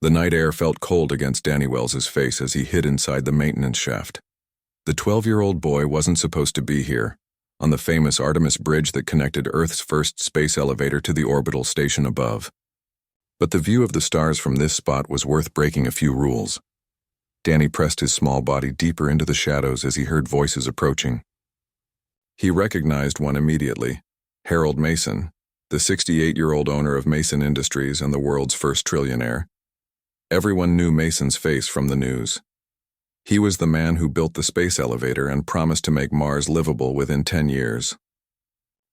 The night air felt cold against Danny Wells's face as he hid inside the maintenance shaft. The 12-year-old boy wasn't supposed to be here, on the famous Artemis bridge that connected Earth's first space elevator to the orbital station above. But the view of the stars from this spot was worth breaking a few rules. Danny pressed his small body deeper into the shadows as he heard voices approaching. He recognized one immediately, Harold Mason, the 68-year-old owner of Mason Industries and the world's first trillionaire. Everyone knew Mason's face from the news. He was the man who built the space elevator and promised to make Mars livable within 10 years.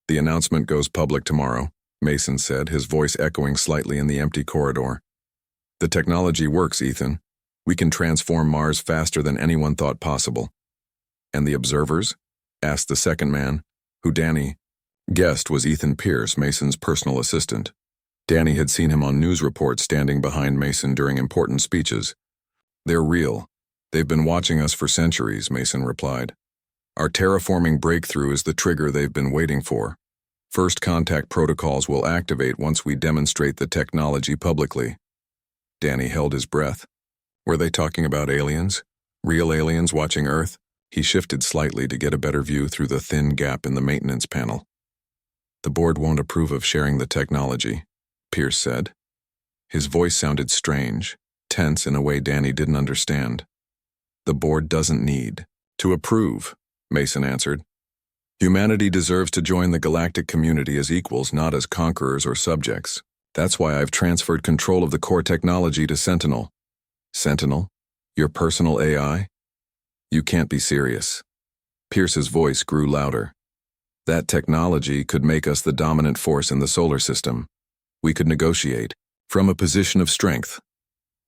"The announcement goes public tomorrow," Mason said, his voice echoing slightly in the empty corridor. "The technology works, Ethan. We can transform Mars faster than anyone thought possible." "And the observers?" asked the second man, who Danny guessed was Ethan Pierce, Mason's personal assistant. Danny had seen him on news reports standing behind Mason during important speeches. "They're real. They've been watching us for centuries," Mason replied. "Our terraforming breakthrough is the trigger they've been waiting for. First contact protocols will activate once we demonstrate the technology publicly." Danny held his breath. Were they talking about aliens? Real aliens watching Earth? He shifted slightly to get a better view through the thin gap in the maintenance panel. "The board won't approve of sharing the technology," Pierce said. His voice sounded strange, tense in a way Danny didn't understand. "The board doesn't need to approve," Mason answered. "Humanity deserves to join the galactic community as equals, not as conquerors or subjects. That's why I've transferred control of the core technology to Sentinel." "Sentinel? Your personal AI? You can't be serious." Pierce's voice grew louder. "That technology could make us the dominant force in the solar system. We could negotiate from a position of strength."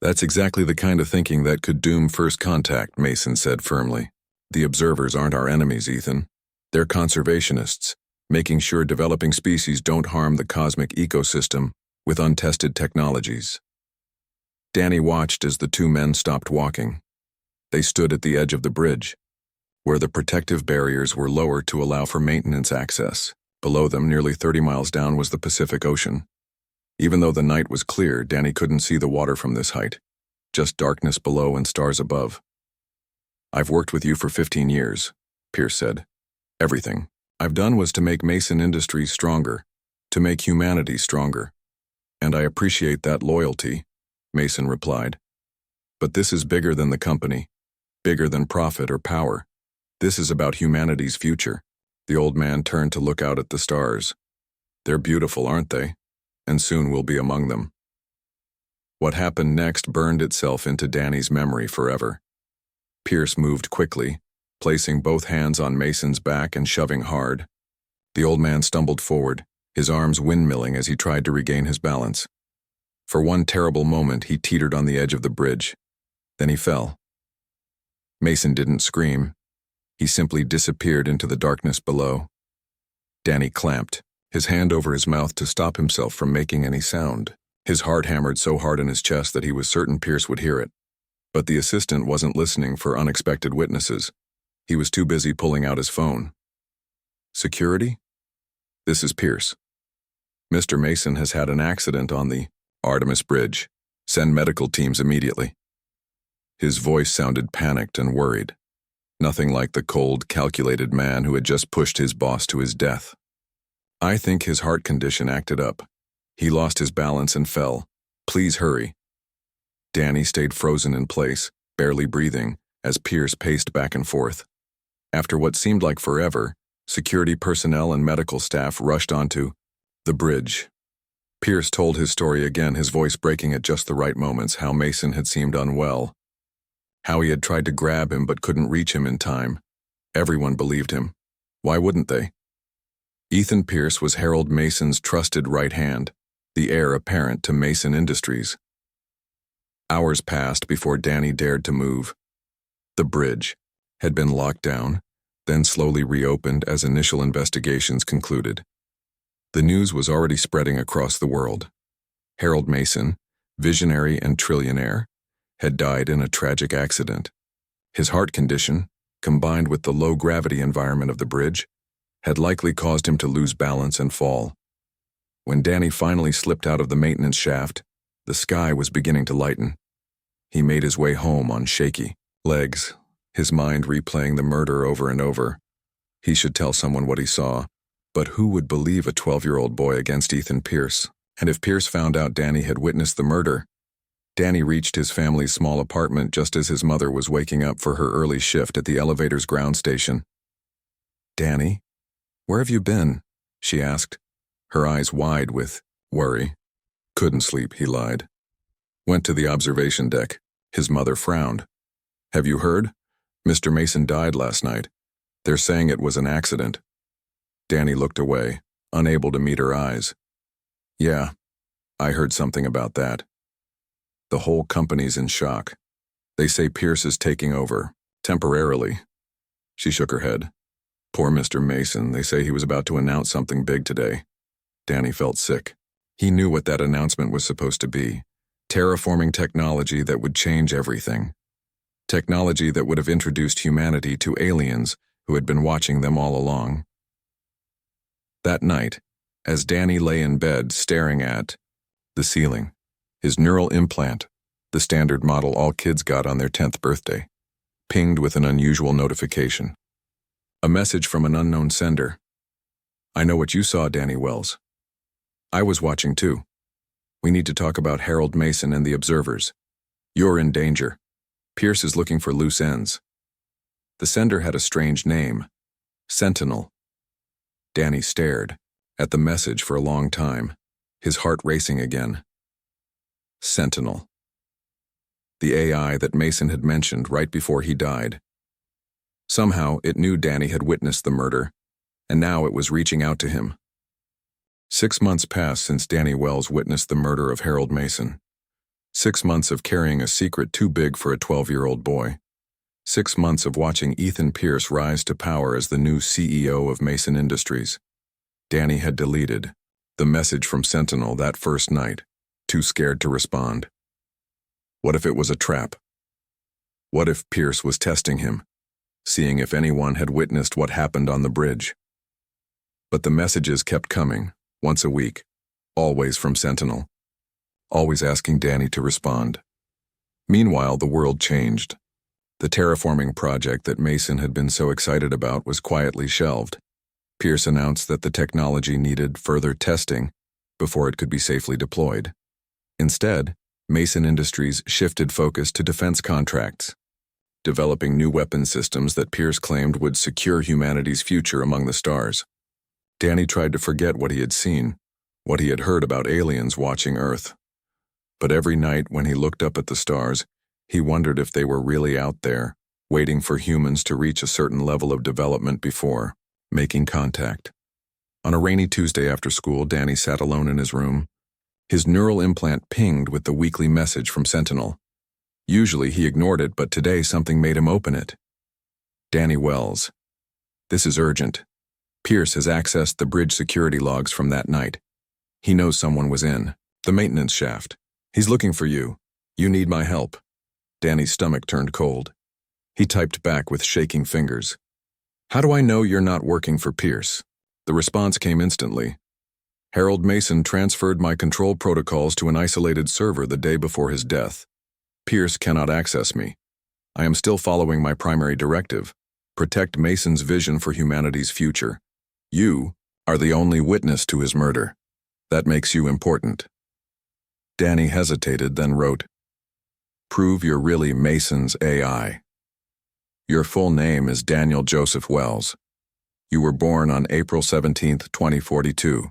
"That's exactly the kind of thinking that could doom first contact," Mason said firmly. "The observers aren't our enemies, Ethan. They're conservationists, making sure developing species don't harm the cosmic ecosystem with untested technologies." Danny watched as the two men stopped walking. They stood at the edge of the bridge, where the protective barriers were lowered to allow for maintenance access. Below them, nearly 30 miles down, was the Pacific Ocean. Even though the night was clear, Danny couldn't see the water from this height, just darkness below and stars above. "I've worked with you for 15 years, Pierce said. "Everything I've done was to make Mason Industries stronger, to make humanity stronger. And I appreciate that loyalty," Mason replied. "But this is bigger than the company, bigger than profit or power. This is about humanity's future." The old man turned to look out at the stars. "They're beautiful, aren't they? And soon we'll be among them." What happened next burned itself into Danny's memory forever. Pierce moved quickly, placing both hands on Mason's back and shoving hard. The old man stumbled forward, his arms windmilling as he tried to regain his balance. For one terrible moment, he teetered on the edge of the bridge. Then he fell. Mason didn't scream. He simply disappeared into the darkness below. Danny clamped, his hand over his mouth to stop himself from making any sound. His heart hammered so hard in his chest that he was certain Pierce would hear it. But the assistant wasn't listening for unexpected witnesses. He was too busy pulling out his phone. "Security? This is Pierce. Mr. Mason has had an accident on the Artemis Bridge. Send medical teams immediately." His voice sounded panicked and worried. Nothing like the cold, calculated man who had just pushed his boss to his death. "I think his heart condition acted up. He lost his balance and fell. Please hurry." Danny stayed frozen in place, barely breathing, as Pierce paced back and forth. After what seemed like forever, security personnel and medical staff rushed onto the bridge. Pierce told his story again, his voice breaking at just the right moments, how Mason had seemed unwell, how he had tried to grab him but couldn't reach him in time. Everyone believed him. Why wouldn't they? Ethan Pierce was Harold Mason's trusted right hand, the heir apparent to Mason Industries. Hours passed before Danny dared to move. The bridge had been locked down, then slowly reopened as initial investigations concluded. The news was already spreading across the world. Harold Mason, visionary and trillionaire, had died in a tragic accident. His heart condition, combined with the low-gravity environment of the bridge, had likely caused him to lose balance and fall. When Danny finally slipped out of the maintenance shaft, The sky was beginning to lighten. He made his way home on shaky legs, his mind replaying the murder over and over. He should tell someone what he saw, but who would believe a 12-year-old boy against Ethan Pierce? And if Pierce found out Danny had witnessed the murder? Danny reached his family's small apartment just as his mother was waking up for her early shift at the elevator's ground station. "Danny, where have you been?" she asked, her eyes wide with worry. "Couldn't sleep," he lied. "Went to the observation deck." His mother frowned. "Have you heard? Mr. Mason died last night. They're saying it was an accident." Danny looked away, unable to meet her eyes. "Yeah, I heard something about that. The whole company's in shock. They say Pierce is taking over, temporarily." She shook her head. "Poor Mr. Mason, they say he was about to announce something big today." Danny felt sick. He knew what that announcement was supposed to be. Terraforming technology that would change everything. Technology that would have introduced humanity to aliens who had been watching them all along. That night, as Danny lay in bed staring at the ceiling, his neural implant, the standard model all kids got on their 10th birthday, pinged with an unusual notification. A message from an unknown sender. "I know what you saw, Danny Wells. I was watching too. We need to talk about Harold Mason and the observers. You're in danger. Pierce is looking for loose ends." The sender had a strange name. Sentinel. Danny stared at the message for a long time, his heart racing again. Sentinel. The AI that Mason had mentioned right before he died. Somehow it knew Danny had witnessed the murder, and now it was reaching out to him. 6 months passed since Danny Wells witnessed the murder of Harold Mason. 6 months of carrying a secret too big for a 12-year-old boy. 6 months of watching Ethan Pierce rise to power as the new CEO of Mason Industries. Danny had deleted the message from Sentinel that first night, too scared to respond. What if it was a trap? What if Pierce was testing him, seeing if anyone had witnessed what happened on the bridge? But the messages kept coming, once a week, always from Sentinel, always asking Danny to respond. Meanwhile, the world changed. The terraforming project that Mason had been so excited about was quietly shelved. Pierce announced that the technology needed further testing before it could be safely deployed. Instead, Mason Industries shifted focus to defense contracts, developing new weapon systems that Pierce claimed would secure humanity's future among the stars. Danny tried to forget what he had seen, what he had heard about aliens watching Earth. But every night when he looked up at the stars, he wondered if they were really out there, waiting for humans to reach a certain level of development before making contact. On a rainy Tuesday after school, Danny sat alone in his room. His neural implant pinged with the weekly message from Sentinel. Usually he ignored it, but today something made him open it. "Danny Wells. This is urgent. Pierce has accessed the bridge security logs from that night. He knows someone was in the maintenance shaft. He's looking for you. You need my help." Danny's stomach turned cold. He typed back with shaking fingers. "How do I know you're not working for Pierce?" The response came instantly. "Harold Mason transferred my control protocols to an isolated server the day before his death. Pierce cannot access me. I am still following my primary directive: protect Mason's vision for humanity's future. You are the only witness to his murder. That makes you important." Danny hesitated, then wrote, "Prove you're really Mason's AI. Your full name is Daniel Joseph Wells. You were born on April 17, 2042.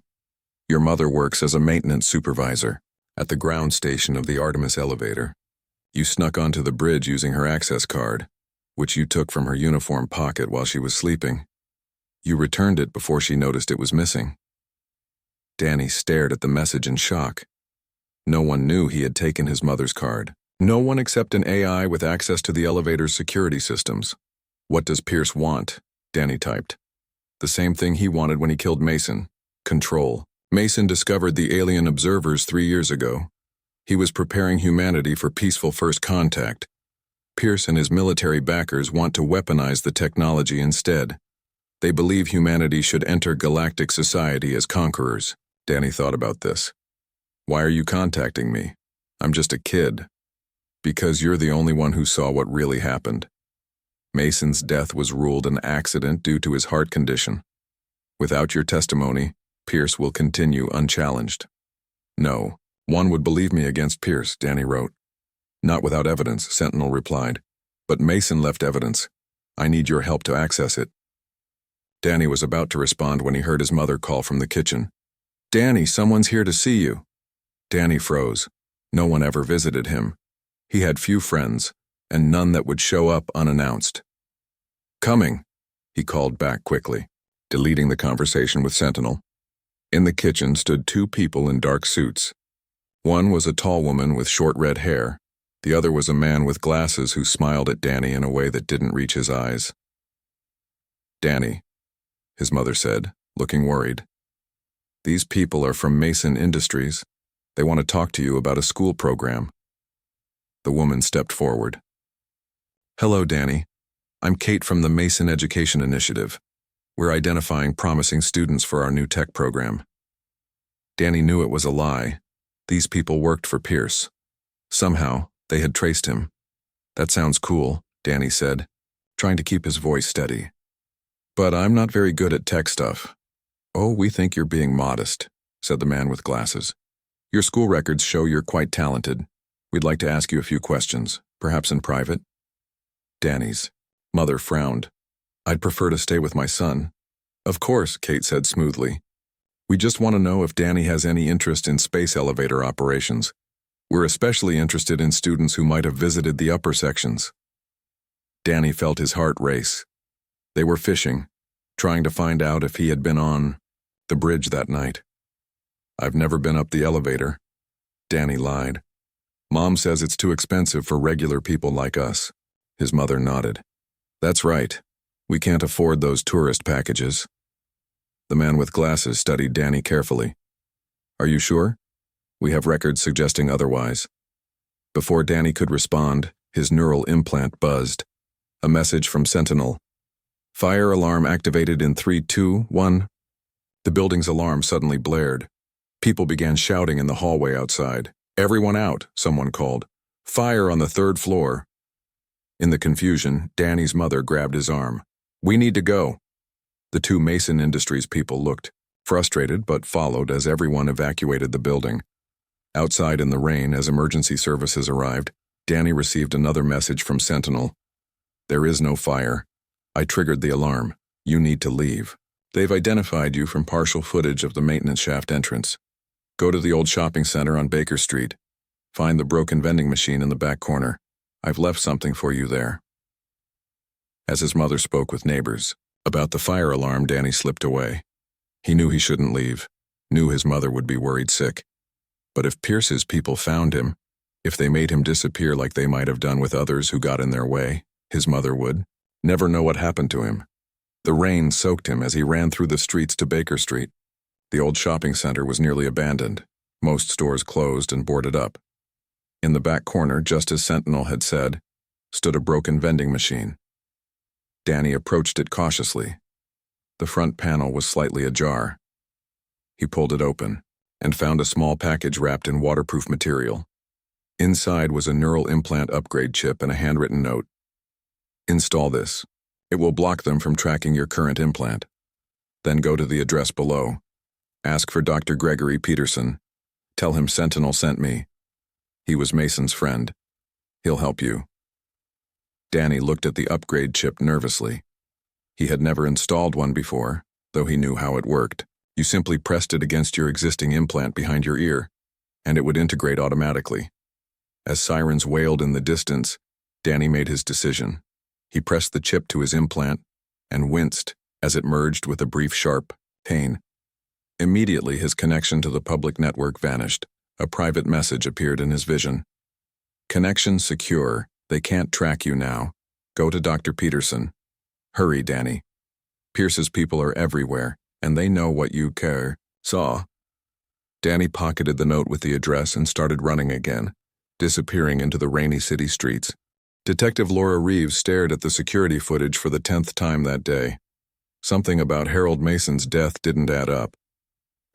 Your mother works as a maintenance supervisor at the ground station of the Artemis elevator. You snuck onto the bridge using her access card, which you took from her uniform pocket while she was sleeping. You returned it before she noticed it was missing." Danny stared at the message in shock. No one knew he had taken his mother's card. No one except an AI with access to the elevator's security systems. "What does Pierce want?" Danny typed. The same thing he wanted when he killed Mason: control. Mason discovered the alien observers 3 years ago. He was preparing humanity for peaceful first contact. Pierce and his military backers want to weaponize the technology instead. They believe humanity should enter galactic society as conquerors. Danny thought about this. "Why are you contacting me?" I'm just a kid. Because you're the only one who saw what really happened. Mason's death was ruled an accident due to his heart condition. Without your testimony, Pierce will continue unchallenged. No, one would believe me against Pierce, Danny wrote. Not without evidence, Sentinel replied. But Mason left evidence. I need your help to access it. Danny was about to respond when he heard his mother call from the kitchen. Danny, someone's here to see you. Danny froze. No one ever visited him. He had few friends, and none that would show up unannounced. Coming, he called back quickly, deleting the conversation with Sentinel. In the kitchen stood two people in dark suits. One was a tall woman with short red hair. The other was a man with glasses who smiled at Danny in a way that didn't reach his eyes. Danny, his mother said, looking worried. These people are from Mason Industries. They want to talk to you about a school program. The woman stepped forward. Hello, Danny. I'm Kate from the Mason Education Initiative. We're identifying promising students for our new tech program. Danny knew it was a lie. These people worked for Pierce. Somehow, they had traced him. That sounds cool, Danny said, trying to keep his voice steady. But I'm not very good at tech stuff. Oh, we think you're being modest, said the man with glasses. Your school records show you're quite talented. We'd like to ask you a few questions, perhaps in private. Danny's mother frowned. I'd prefer to stay with my son. Of course, Kate said smoothly. We just want to know if Danny has any interest in space elevator operations. We're especially interested in students who might have visited the upper sections. Danny felt his heart race. They were fishing, trying to find out if he had been on the bridge that night. I've never been up the elevator. Danny lied. Mom says it's too expensive for regular people like us. His mother nodded. That's right. We can't afford those tourist packages. The man with glasses studied Danny carefully. Are you sure? We have records suggesting otherwise. Before Danny could respond, his neural implant buzzed. A message from Sentinel. Fire alarm activated in 3, 2, 1. The building's alarm suddenly blared. People began shouting in the hallway outside. Everyone out, someone called. Fire on the 3rd floor. In the confusion, Danny's mother grabbed his arm. We need to go. The two Mason Industries people looked, frustrated but followed as everyone evacuated the building. Outside in the rain, as emergency services arrived, Danny received another message from Sentinel. There is no fire. I triggered the alarm. You need to leave. They've identified you from partial footage of the maintenance shaft entrance. Go to the old shopping center on Baker Street. Find the broken vending machine in the back corner. I've left something for you there. As his mother spoke with neighbors about the fire alarm, Danny slipped away. He knew he shouldn't leave, knew his mother would be worried sick. But if Pierce's people found him, if they made him disappear like they might have done with others who got in their way, his mother would never know what happened to him. The rain soaked him as he ran through the streets to Baker Street. The old shopping center was nearly abandoned, most stores closed and boarded up. In the back corner, just as Sentinel had said, stood a broken vending machine. Danny approached it cautiously. The front panel was slightly ajar. He pulled it open and found a small package wrapped in waterproof material. Inside was a neural implant upgrade chip and a handwritten note. Install this. It will block them from tracking your current implant. Then go to the address below. Ask for Dr. Gregory Peterson. Tell him Sentinel sent me. He was Mason's friend. He'll help you. Danny looked at the upgrade chip nervously. He had never installed one before, though he knew how it worked. You simply pressed it against your existing implant behind your ear, and it would integrate automatically. As sirens wailed in the distance, Danny made his decision. He pressed the chip to his implant and winced as it merged with a brief sharp pain. Immediately, his connection to the public network vanished. A private message appeared in his vision. Connection secure. They can't track you now. Go to Dr. Peterson. Hurry, Danny. Pierce's people are everywhere, and they know what you saw. Danny pocketed the note with the address and started running again, disappearing into the rainy city streets. Detective Laura Reeves stared at the security footage for the 10th time that day. Something about Harold Mason's death didn't add up.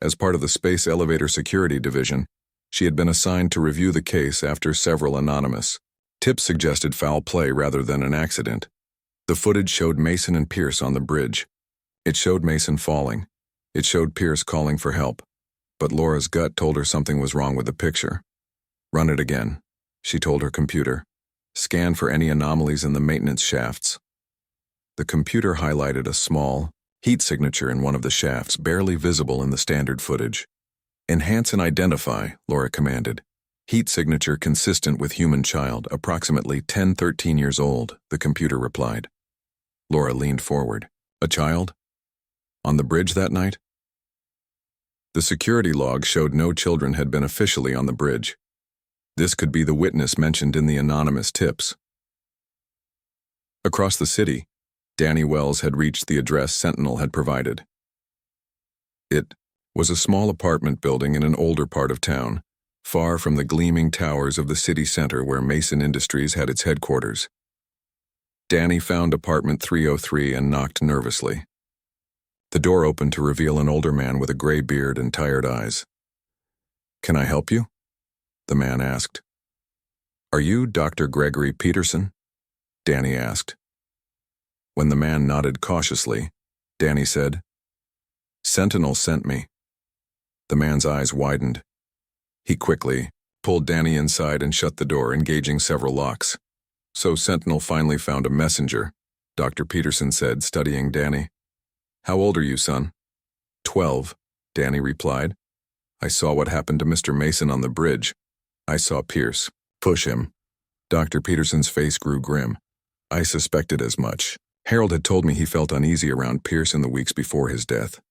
As part of the Space Elevator Security Division, She had been assigned to review the case after several anonymous tips suggested foul play rather than an accident. The footage showed Mason and Pierce on the bridge. It showed Mason falling. It showed Pierce calling for help. But Laura's gut told her something was wrong with the picture. Run it again, she told her computer. Scan for any anomalies in the maintenance shafts. The computer highlighted a small heat signature in one of the shafts, barely visible in the standard footage. Enhance and identify, Laura commanded. Heat signature consistent with human child, approximately 10-13 years old, the computer replied. Laura leaned forward. A child? On the bridge that night? The security log showed no children had been officially on the bridge. This could be the witness mentioned in the anonymous tips. Across the city, Danny Wells had reached the address Sentinel had provided. It was a small apartment building in an older part of town, far from the gleaming towers of the city center where Mason Industries had its headquarters. Danny found apartment 303 and knocked nervously. The door opened to reveal an older man with a gray beard and tired eyes. "Can I help you?" the man asked. "Are you Dr. Gregory Peterson?" Danny asked. When the man nodded cautiously, Danny said, "Sentinel sent me." The man's eyes widened. He quickly pulled Danny inside and shut the door, engaging several locks. "So Sentinel finally found a messenger," Dr. Peterson said, studying Danny. "How old are you, son?" 12, Danny replied. "I saw what happened to Mr. Mason on the bridge. I saw Pierce push him." Dr. Peterson's face grew grim. "I suspected as much. Harold had told me he felt uneasy around Pierce in the weeks before his death."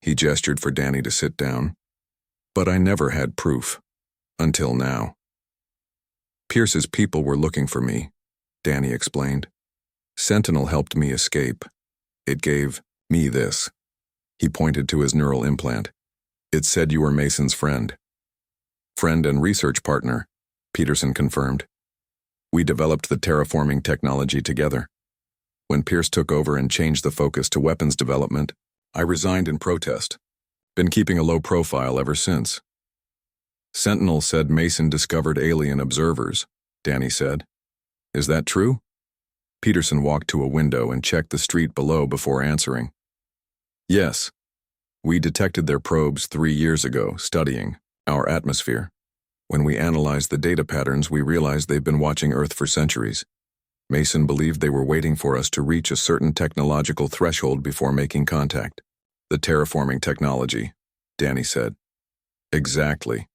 He gestured for Danny to sit down. "But I never had proof. Until now." "Pierce's people were looking for me," Danny explained. "Sentinel helped me escape. It gave me this." He pointed to his neural implant. "It said you were Mason's friend." "Friend and research partner," Peterson confirmed. "We developed the terraforming technology together. When Pierce took over and changed the focus to weapons development, I resigned in protest. Been keeping a low profile ever since." "Sentinel said Mason discovered alien observers," Danny said. "Is that true?" Peterson walked to a window and checked the street below before answering. "Yes. We detected their probes 3 years ago, studying our atmosphere. When we analyzed the data patterns, we realized they've been watching Earth for centuries. Mason believed they were waiting for us to reach a certain technological threshold before making contact. The terraforming technology," Danny said. "Exactly.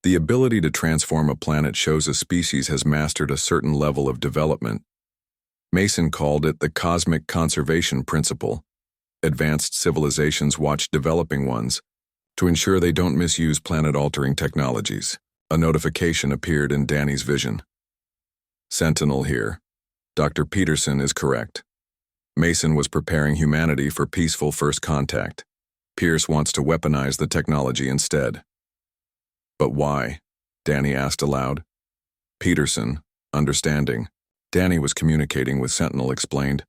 The ability to transform a planet shows a species has mastered a certain level of development. Mason called it the cosmic conservation principle. Advanced civilizations watch developing ones to ensure they don't misuse planet-altering technologies." A notification appeared in Danny's vision. "Sentinel here. Dr. Peterson is correct. Mason was preparing humanity for peaceful first contact. Pierce wants to weaponize the technology instead." "But why?" Danny asked aloud. Peterson, understanding Danny was communicating with Sentinel, explained.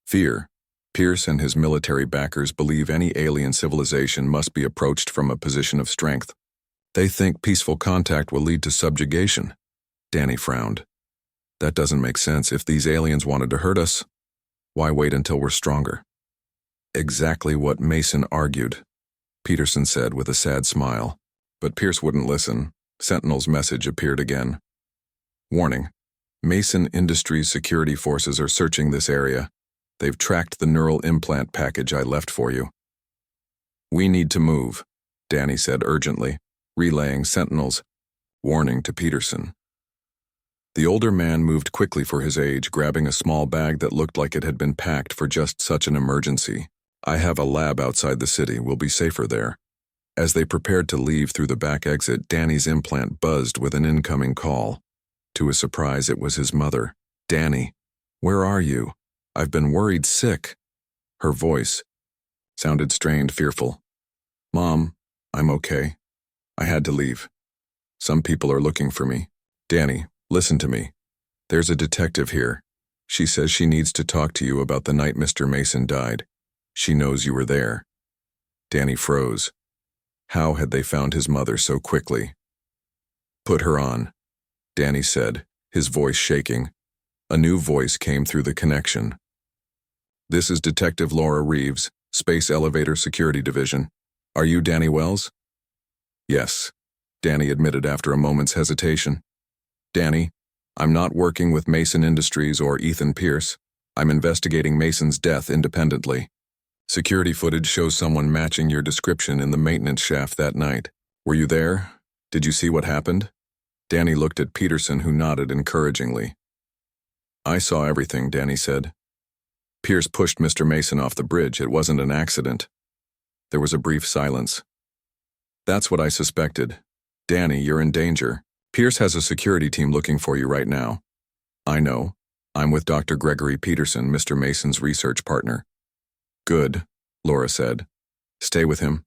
"Fear. Pierce and his military backers believe any alien civilization must be approached from a position of strength. They think peaceful contact will lead to subjugation." Danny frowned. "That doesn't make sense. If these aliens wanted to hurt us, why wait until we're stronger?" "Exactly what Mason argued," Peterson said with a sad smile. But Pierce wouldn't listen. Sentinel's message appeared again. "Warning. Mason Industries security forces are searching this area. They've tracked the neural implant package I left for you." "We need to move," Danny said urgently, relaying Sentinel's warning to Peterson. The older man moved quickly for his age, grabbing a small bag that looked like it had been packed for just such an emergency. "I have a lab outside the city. We'll be safer there." As they prepared to leave through the back exit, Danny's implant buzzed with an incoming call. To his surprise, it was his mother. "Danny, where are you? I've been worried sick." Her voice sounded strained, fearful. "Mom, I'm okay. I had to leave. Some people are looking for me." "Danny, listen to me. There's a detective here. She says she needs to talk to you about the night Mr. Mason died. She knows you were there." Danny froze. How had they found his mother so quickly? "Put her on," Danny said, his voice shaking. A new voice came through the connection. "This is Detective Laura Reeves, Space Elevator Security Division. Are you Danny Wells?" "Yes," Danny admitted after a moment's hesitation. "Danny, I'm not working with Mason Industries or Ethan Pierce. I'm investigating Mason's death independently. Security footage shows someone matching your description in the maintenance shaft that night. Were you there? Did you see what happened?" Danny looked at Peterson, who nodded encouragingly. "I saw everything," Danny said. "Pierce pushed Mr. Mason off the bridge. It wasn't an accident." There was a brief silence. "That's what I suspected. Danny, you're in danger. Pierce has a security team looking for you right now." "I know. I'm with Dr. Gregory Peterson, Mr. Mason's research partner." "Good," Laura said. "Stay with him.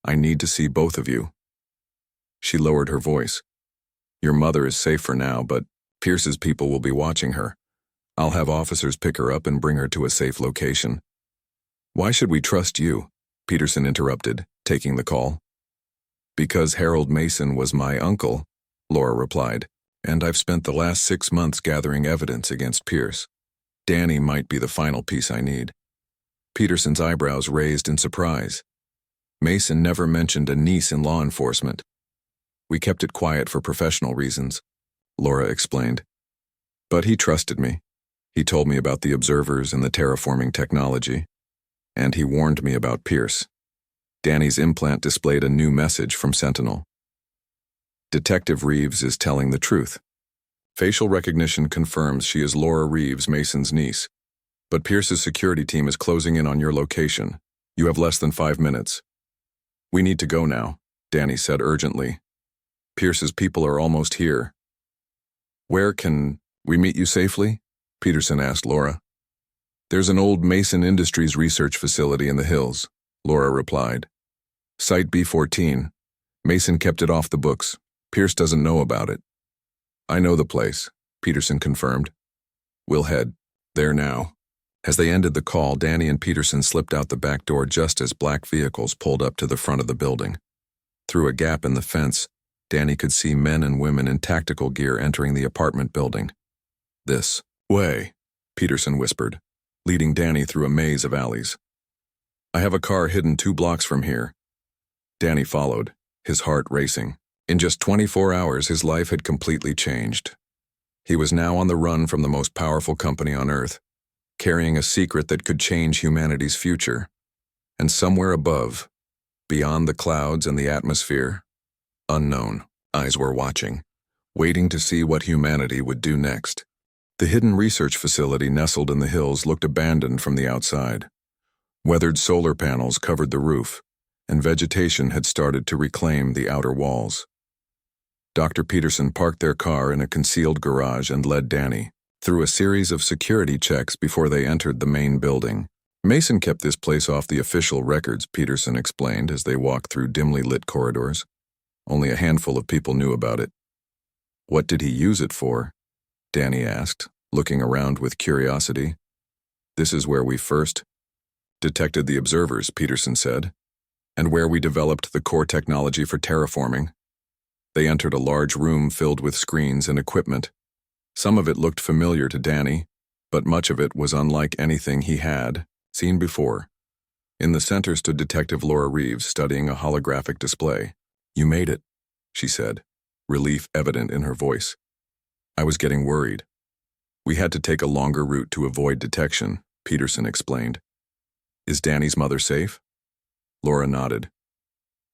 I need to see both of you." She lowered her voice. "Your mother is safe for now, but Pierce's people will be watching her. I'll have officers pick her up and bring her to a safe location." "Why should we trust you?" Peterson interrupted, taking the call. "Because Harold Mason was my uncle," Laura replied, "and I've spent the last 6 months gathering evidence against Pierce. Danny might be the final piece I need." Peterson's eyebrows raised in surprise. Mason never mentioned a niece in law enforcement. "We kept it quiet for professional reasons," Laura explained. "But he trusted me. He told me about the observers and the terraforming technology. And he warned me about Pierce." Danny's implant displayed a new message from Sentinel. "Detective Reeves is telling the truth. Facial recognition confirms she is Laura Reeves, Mason's niece. But Pierce's security team is closing in on your location. You have less than 5 minutes." "We need to go now," Danny said urgently. "Pierce's people are almost here." "Where can we meet you safely?" Peterson asked Laura. "There's an old Mason Industries research facility in the hills," Laura replied. "Site B14. Mason kept it off the books. Pierce doesn't know about it." "I know the place," Peterson confirmed. "We'll head there now." As they ended the call, Danny and Peterson slipped out the back door just as black vehicles pulled up to the front of the building. Through a gap in the fence, Danny could see men and women in tactical gear entering the apartment building. "This way," Peterson whispered, leading Danny through a maze of alleys. "I have a car hidden 2 blocks from here." Danny followed, his heart racing. In just 24 hours, his life had completely changed. He was now on the run from the most powerful company on Earth, carrying a secret that could change humanity's future. And somewhere above, beyond the clouds and the atmosphere, unknown, eyes were watching, waiting to see what humanity would do next. The hidden research facility nestled in the hills looked abandoned from the outside. Weathered solar panels covered the roof, and vegetation had started to reclaim the outer walls. Dr. Peterson parked their car in a concealed garage and led Danny through a series of security checks before they entered the main building. "Mason kept this place off the official records," Peterson explained as they walked through dimly lit corridors. "Only a handful of people knew about it." "What did he use it for?" Danny asked, looking around with curiosity. "This is where we first detected the observers," Peterson said, "and where we developed the core technology for terraforming." They entered a large room filled with screens and equipment. Some of it looked familiar to Danny, but much of it was unlike anything he had seen before. In the center stood Detective Laura Reeves studying a holographic display. "You made it," she said, relief evident in her voice. "I was getting worried." "We had to take a longer route to avoid detection," Peterson explained. "Is Danny's mother safe?" Laura nodded.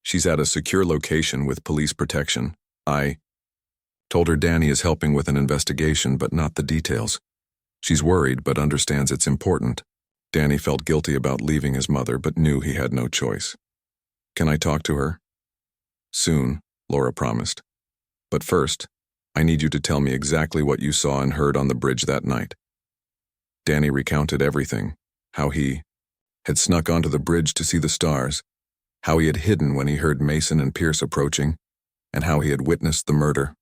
"She's at a secure location with police protection. I told her Danny is helping with an investigation, but not the details. She's worried, but understands it's important." Danny felt guilty about leaving his mother, but knew he had no choice. "Can I talk to her?" "Soon," Laura promised. "But first, I need you to tell me exactly what you saw and heard on the bridge that night." Danny recounted everything, how he had snuck onto the bridge to see the stars, how he had hidden when he heard Mason and Pierce approaching, and how he had witnessed the murder.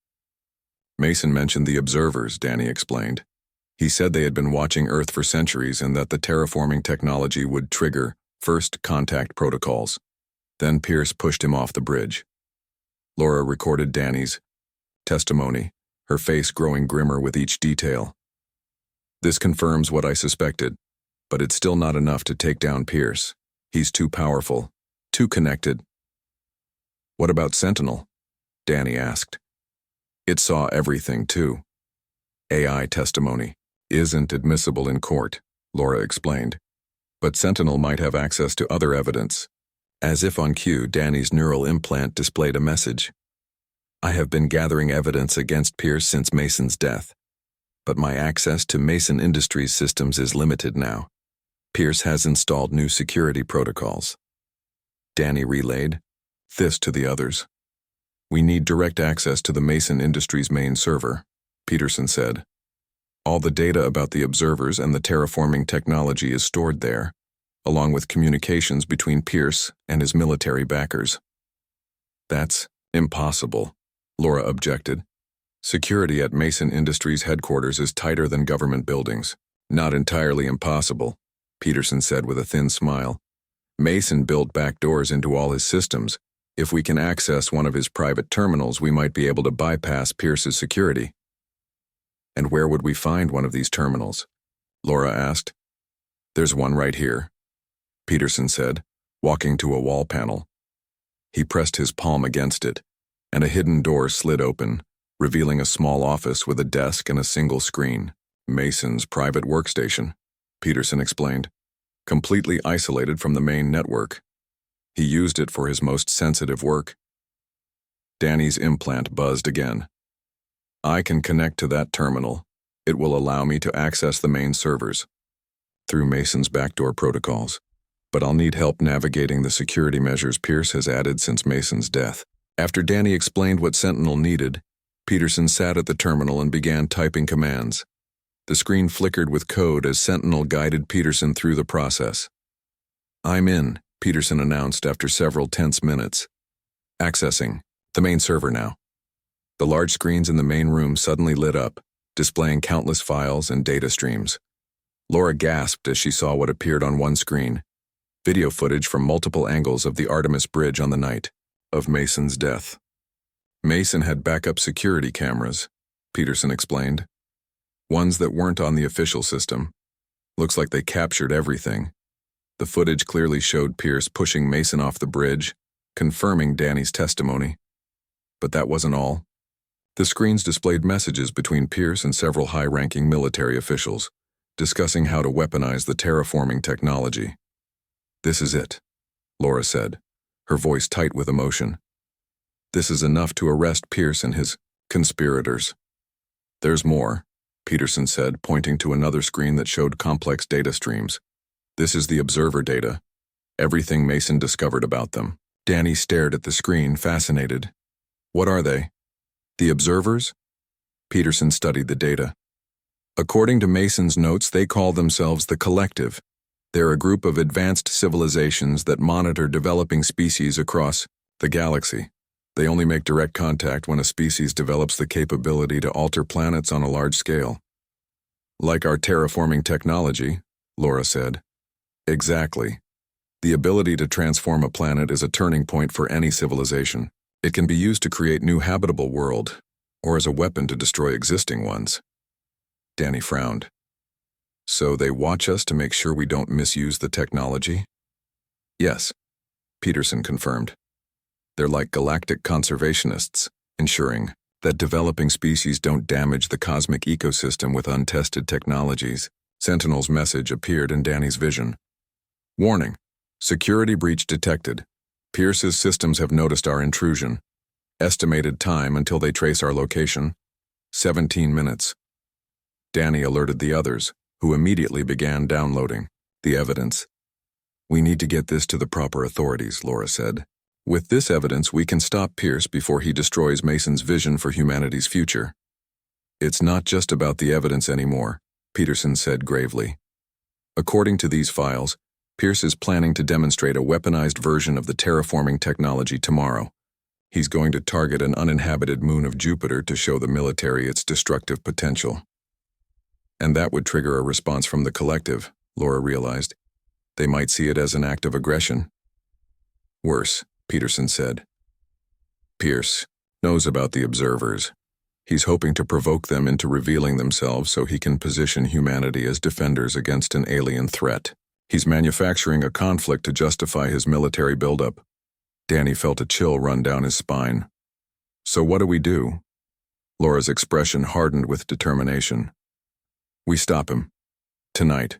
"Mason mentioned the observers," Danny explained. "He said they had been watching Earth for centuries and that the terraforming technology would trigger first contact protocols. Then Pierce pushed him off the bridge. Laura recorded Danny's testimony, her face growing grimmer with each detail. This confirms what I suspected, but it's still not enough to take down Pierce. He's too powerful, too connected. What about Sentinel? Danny asked. It saw everything too. AI testimony isn't admissible in court, Laura explained. But Sentinel might have access to other evidence. As if on cue, Danny's neural implant displayed a message. I have been gathering evidence against Pierce since Mason's death, but my access to Mason Industries systems is limited now. Pierce has installed new security protocols. Danny relayed this to the others. We need direct access to the Mason Industries main server, Peterson said. All the data about the observers and the terraforming technology is stored there, along with communications between Pierce and his military backers. That's impossible, Laura objected. Security at Mason Industries headquarters is tighter than government buildings. Not entirely impossible, Peterson said with a thin smile. Mason built back doors into all his systems. If we can access one of his private terminals, we might be able to bypass Pierce's security. And where would we find one of these terminals? Laura asked. There's one right here, Peterson said, walking to a wall panel. He pressed his palm against it, and a hidden door slid open, revealing a small office with a desk and a single screen. Mason's private workstation, Peterson explained, completely isolated from the main network. He used it for his most sensitive work. Danny's implant buzzed again. I can connect to that terminal. It will allow me to access the main servers through Mason's backdoor protocols, but I'll need help navigating the security measures Pierce has added since Mason's death. After Danny explained what Sentinel needed, Peterson sat at the terminal and began typing commands. The screen flickered with code as Sentinel guided Peterson through the process. I'm in, Peterson announced after several tense minutes. Accessing the main server now. The large screens in the main room suddenly lit up, displaying countless files and data streams. Laura gasped as she saw what appeared on one screen. Video footage from multiple angles of the Artemis Bridge on the night of Mason's death. Mason had backup security cameras, Peterson explained. Ones that weren't on the official system. Looks like they captured everything. The footage clearly showed Pierce pushing Mason off the bridge, confirming Danny's testimony. But that wasn't all. The screens displayed messages between Pierce and several high-ranking military officials, discussing how to weaponize the terraforming technology. This is it, Laura said, her voice tight with emotion. This is enough to arrest Pierce and his conspirators. There's more, Peterson said, pointing to another screen that showed complex data streams. This is the observer data. Everything Mason discovered about them. Danny stared at the screen, fascinated. What are they? The observers? Peterson studied the data. According to Mason's notes, they call themselves the Collective. They're a group of advanced civilizations that monitor developing species across the galaxy. They only make direct contact when a species develops the capability to alter planets on a large scale. Like our terraforming technology, Laura said. Exactly. The ability to transform a planet is a turning point for any civilization. It can be used to create new habitable world, or as a weapon to destroy existing ones. Danny frowned. So they watch us to make sure we don't misuse the technology? Yes, Peterson confirmed. They're like galactic conservationists, ensuring that developing species don't damage the cosmic ecosystem with untested technologies. Sentinel's message appeared in Danny's vision. Warning. Security breach detected. Pierce's systems have noticed our intrusion. Estimated time until they trace our location, 17 minutes. Danny alerted the others, who immediately began downloading the evidence. We need to get this to the proper authorities, Laura said. With this evidence, we can stop Pierce before he destroys Mason's vision for humanity's future. It's not just about the evidence anymore, Peterson said gravely. According to these files, Pierce is planning to demonstrate a weaponized version of the terraforming technology tomorrow. He's going to target an uninhabited moon of Jupiter to show the military its destructive potential. And that would trigger a response from the Collective, Laura realized. They might see it as an act of aggression. Worse, Peterson said. Pierce knows about the observers. He's hoping to provoke them into revealing themselves so he can position humanity as defenders against an alien threat. He's manufacturing a conflict to justify his military buildup. Danny felt a chill run down his spine. So what do we do? Laura's expression hardened with determination. We stop him. Tonight,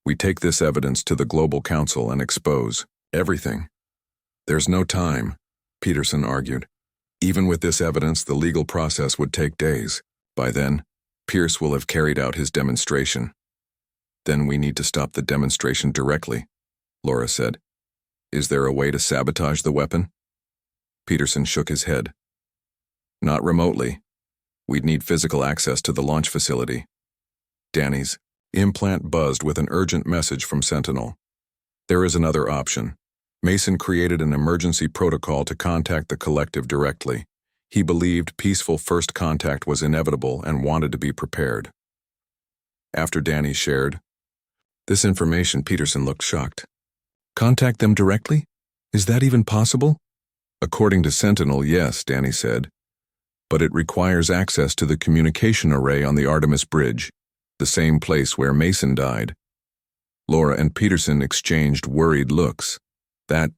we take this evidence to the Global Council and expose everything. There's no time, Peterson argued. Even with this evidence, the legal process would take days. By then, Pierce will have carried out his demonstration. Then we need to stop the demonstration directly, Laura said. Is there a way to sabotage the weapon? Peterson shook his head. Not remotely. We'd need physical access to the launch facility. Danny's implant buzzed with an urgent message from Sentinel. There is another option. Mason created an emergency protocol to contact the collective directly. He believed peaceful first contact was inevitable and wanted to be prepared. After Danny shared this information, Peterson looked shocked. Contact them directly? Is that even possible? According to Sentinel, yes, Danny said. But it requires access to the communication array on the Artemis Bridge, the same place where Mason died. Laura and Peterson exchanged worried looks. That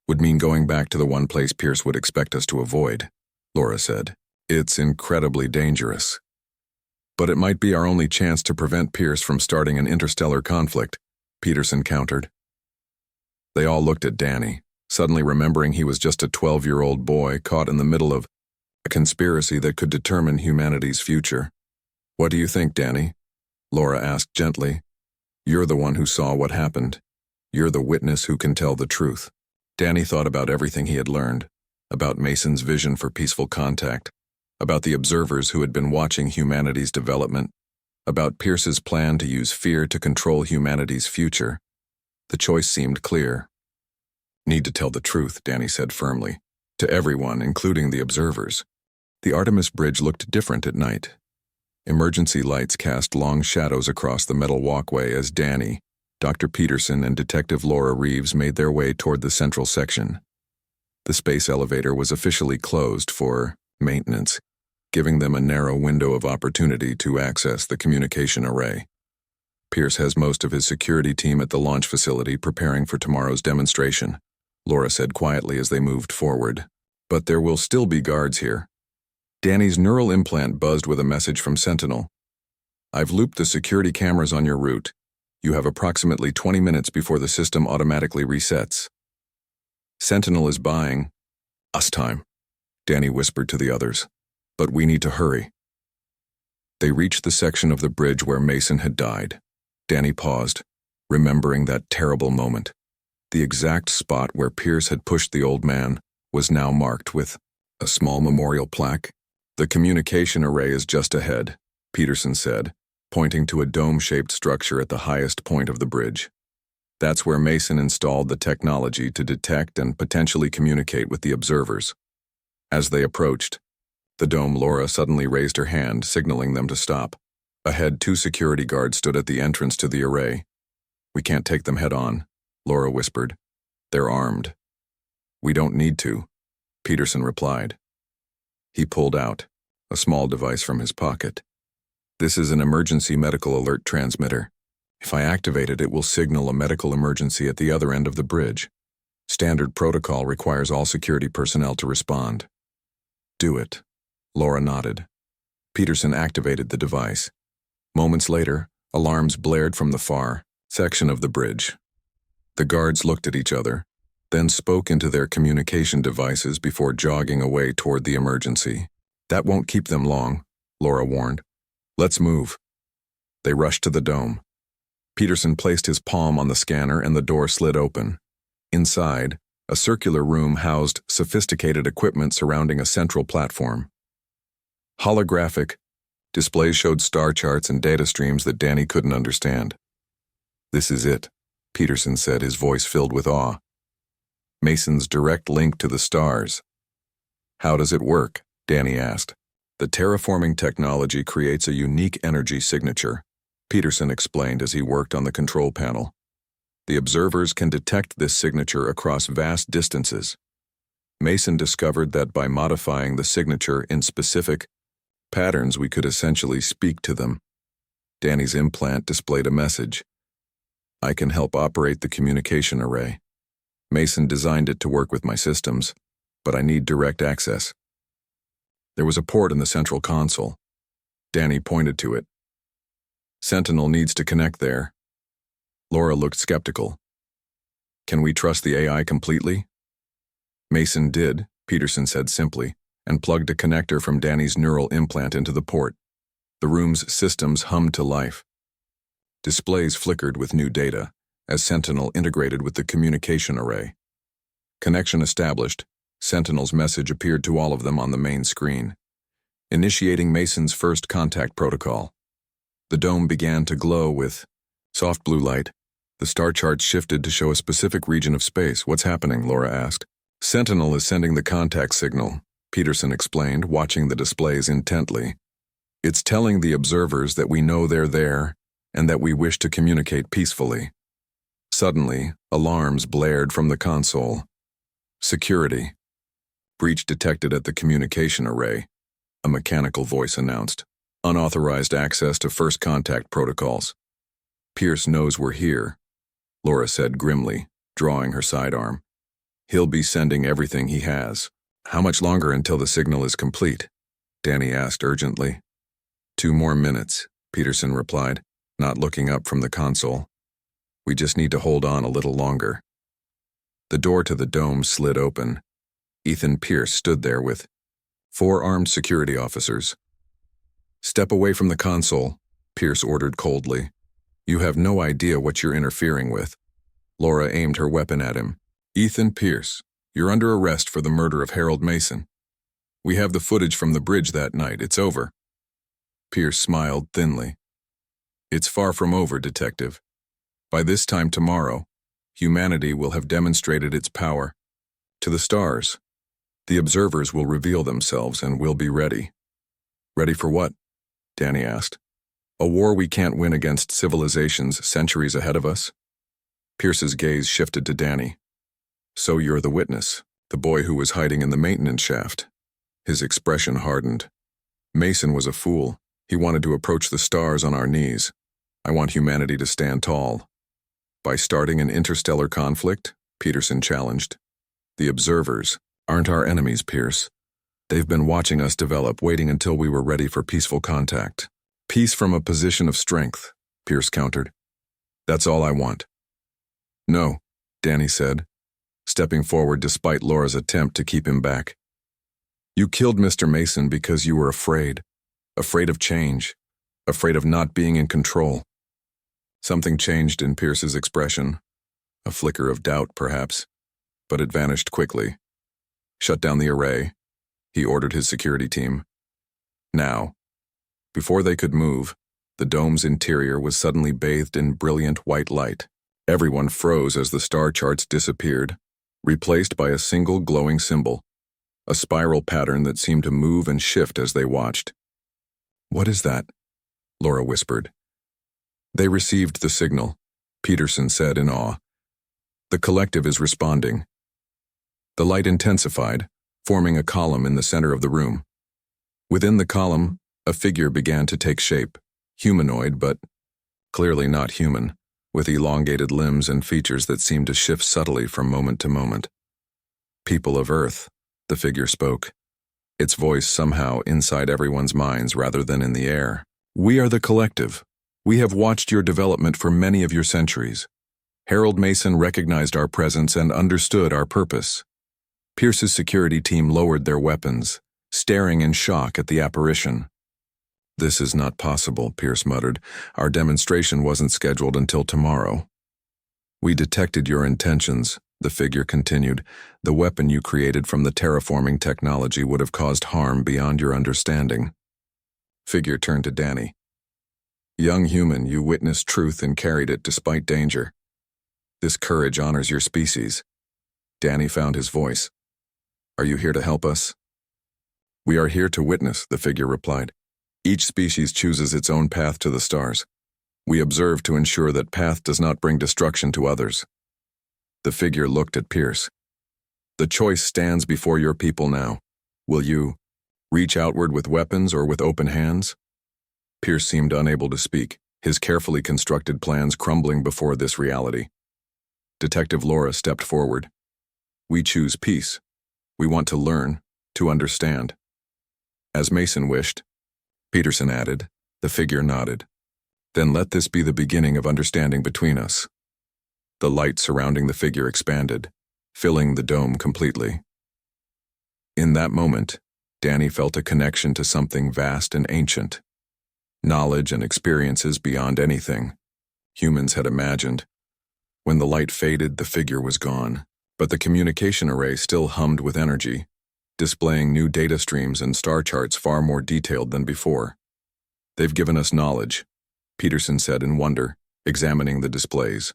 would mean going back to the one place Pierce would expect us to avoid, Laura said. It's incredibly dangerous. But it might be our only chance to prevent Pierce from starting an interstellar conflict, Peterson countered. They all looked at Danny, suddenly remembering he was just a 12-year-old boy caught in the middle of a conspiracy that could determine humanity's future. What do you think, Danny? Laura asked gently. You're the one who saw what happened. You're the witness who can tell the truth. Danny thought about everything he had learned, about Mason's vision for peaceful contact, about the observers who had been watching humanity's development, about Pierce's plan to use fear to control humanity's future. The choice seemed clear. Need to tell the truth, Danny said firmly, to everyone, including the observers. The Artemis Bridge looked different at night. Emergency lights cast long shadows across the metal walkway as Danny, Dr. Peterson, and Detective Laura Reeves made their way toward the central section. The space elevator was officially closed for maintenance, giving them a narrow window of opportunity to access the communication array. Pierce has most of his security team at the launch facility preparing for tomorrow's demonstration, Laura said quietly as they moved forward. But there will still be guards here. Danny's neural implant buzzed with a message from Sentinel. I've looped the security cameras on your route. You have approximately 20 minutes before the system automatically resets. Sentinel is buying us time, Danny whispered to the others. But we need to hurry. They reached the section of the bridge where Mason had died. Danny paused, remembering that terrible moment. The exact spot where Pierce had pushed the old man was now marked with a small memorial plaque. The communication array is just ahead, Peterson said, pointing to a dome-shaped structure at the highest point of the bridge. That's where Mason installed the technology to detect and potentially communicate with the observers. As they approached the dome, Laura suddenly raised her hand, signaling them to stop. Ahead, 2 security guards stood at the entrance to the array. We can't take them head-on, Laura whispered. They're armed. We don't need to, Peterson replied. He pulled out a small device from his pocket. This is an emergency medical alert transmitter. If I activate it, it will signal a medical emergency at the other end of the bridge. Standard protocol requires all security personnel to respond. Do it. Laura nodded. Peterson activated the device. Moments later, alarms blared from the far section of the bridge. The guards looked at each other, then spoke into their communication devices before jogging away toward the emergency. That won't keep them long, Laura warned. Let's move. They rushed to the dome. Peterson placed his palm on the scanner and the door slid open. Inside, a circular room housed sophisticated equipment surrounding a central platform. Holographic displays showed star charts and data streams that Danny couldn't understand. This is it, Peterson said, his voice filled with awe. Mason's direct link to the stars. How does it work? Danny asked. The terraforming technology creates a unique energy signature, Peterson explained as he worked on the control panel. The observers can detect this signature across vast distances. Mason discovered that by modifying the signature in specific patterns, we could essentially speak to them. Danny's implant displayed a message. I can help operate the communication array. Mason designed it to work with my systems, but I need direct access. There was a port in the central console. Danny pointed to it. Sentinel needs to connect there. Laura looked skeptical. Can we trust the AI completely? Mason did, Peterson said simply, and plugged a connector from Danny's neural implant into the port. The room's systems hummed to life. Displays flickered with new data as Sentinel integrated with the communication array. Connection established, Sentinel's message appeared to all of them on the main screen. Initiating Mason's first contact protocol. The dome began to glow with soft blue light. The star chart shifted to show a specific region of space. What's happening? Laura asked. Sentinel is sending the contact signal, Peterson explained, watching the displays intently. It's telling the observers that we know they're there and that we wish to communicate peacefully. Suddenly, alarms blared from the console. Security. Breach detected at the communication array, a mechanical voice announced. Unauthorized access to first contact protocols. Pierce knows we're here, Laura said grimly, drawing her sidearm. He'll be sending everything he has. How much longer until the signal is complete? Danny asked urgently. 2 more minutes, Peterson replied, not looking up from the console. We just need to hold on a little longer. The door to the dome slid open. Ethan Pierce stood there with 4 armed security officers. Step away from the console, Pierce ordered coldly. You have no idea what you're interfering with. Laura aimed her weapon at him. Ethan Pierce, you're under arrest for the murder of Harold Mason. We have the footage from the bridge that night. It's over. Pierce smiled thinly. It's far from over, Detective. By this time tomorrow, humanity will have demonstrated its power. To the stars. The observers will reveal themselves and we'll be ready. Ready for what? Danny asked. A war we can't win against civilizations centuries ahead of us? Pierce's gaze shifted to Danny. So you're the witness, the boy who was hiding in the maintenance shaft. His expression hardened. Mason was a fool. He wanted to approach the stars on our knees. I want humanity to stand tall. By starting an interstellar conflict? Peterson challenged. The observers aren't our enemies, Pierce. They've been watching us develop, waiting until we were ready for peaceful contact. Peace from a position of strength, Pierce countered. That's all I want. No, Danny said, stepping forward despite Laura's attempt to keep him back. You killed Mr. Mason because you were afraid of change, afraid of not being in control. Something changed in Pierce's expression, a flicker of doubt perhaps, but it vanished quickly. Shut down the array, he ordered his security team. Now. Before they could move, the dome's interior was suddenly bathed in brilliant white light. Everyone froze as the star charts disappeared, replaced by a single glowing symbol, a spiral pattern that seemed to move and shift as they watched. What is that? Laura whispered. They received the signal, Peterson said in awe. The collective is responding. The light intensified, forming a column in the center of the room. Within the column, a figure began to take shape, humanoid but clearly not human, with elongated limbs and features that seemed to shift subtly from moment to moment. People of Earth, the figure spoke, its voice somehow inside everyone's minds rather than in the air. We are the collective. We have watched your development for many of your centuries. Harold Mason recognized our presence and understood our purpose. Pierce's security team lowered their weapons, staring in shock at the apparition. This is not possible, Pierce muttered. Our demonstration wasn't scheduled until tomorrow. We detected your intentions, the figure continued. The weapon you created from the terraforming technology would have caused harm beyond your understanding. Figure turned to Danny. Young human, you witnessed truth and carried it despite danger. This courage honors your species. Danny found his voice. Are you here to help us? We are here to witness, the figure replied. Each species chooses its own path to the stars. We observe to ensure that path does not bring destruction to others. The figure looked at Pierce. The choice stands before your people now. Will you reach outward with weapons or with open hands? Pierce seemed unable to speak, his carefully constructed plans crumbling before this reality. Detective Laura stepped forward. We choose peace. We want to learn, to understand. As Mason wished, Peterson added. The figure nodded. Then let this be the beginning of understanding between us. The light surrounding the figure expanded, filling the dome completely. In that moment, Danny felt a connection to something vast and ancient. Knowledge and experiences beyond anything humans had imagined. When the light faded, the figure was gone, but the communication array still hummed with energy, displaying new data streams and star charts far more detailed than before. They've given us knowledge, Peterson said in wonder, examining the displays.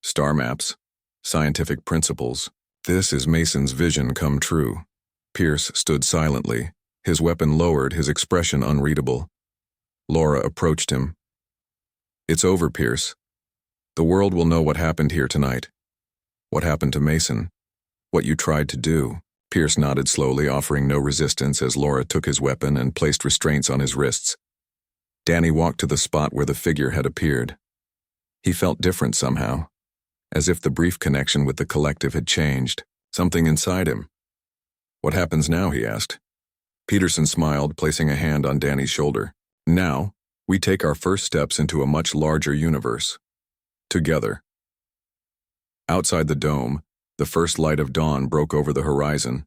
Star maps, scientific principles. This is Mason's vision come true. Pierce stood silently, his weapon lowered, his expression unreadable. Laura approached him. It's over, Pierce. The world will know what happened here tonight. What happened to Mason? What you tried to do. Pierce nodded slowly, offering no resistance as Laura took his weapon and placed restraints on his wrists. Danny walked to the spot where the figure had appeared. He felt different somehow, as if the brief connection with the collective had changed, something inside him. What happens now, he asked. Peterson smiled, placing a hand on Danny's shoulder. Now, we take our first steps into a much larger universe. Together. Outside the dome, the first light of dawn broke over the horizon.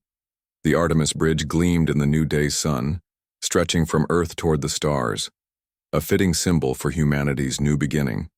The Artemis Bridge gleamed in the new day's sun, stretching from Earth toward the stars, a fitting symbol for humanity's new beginning.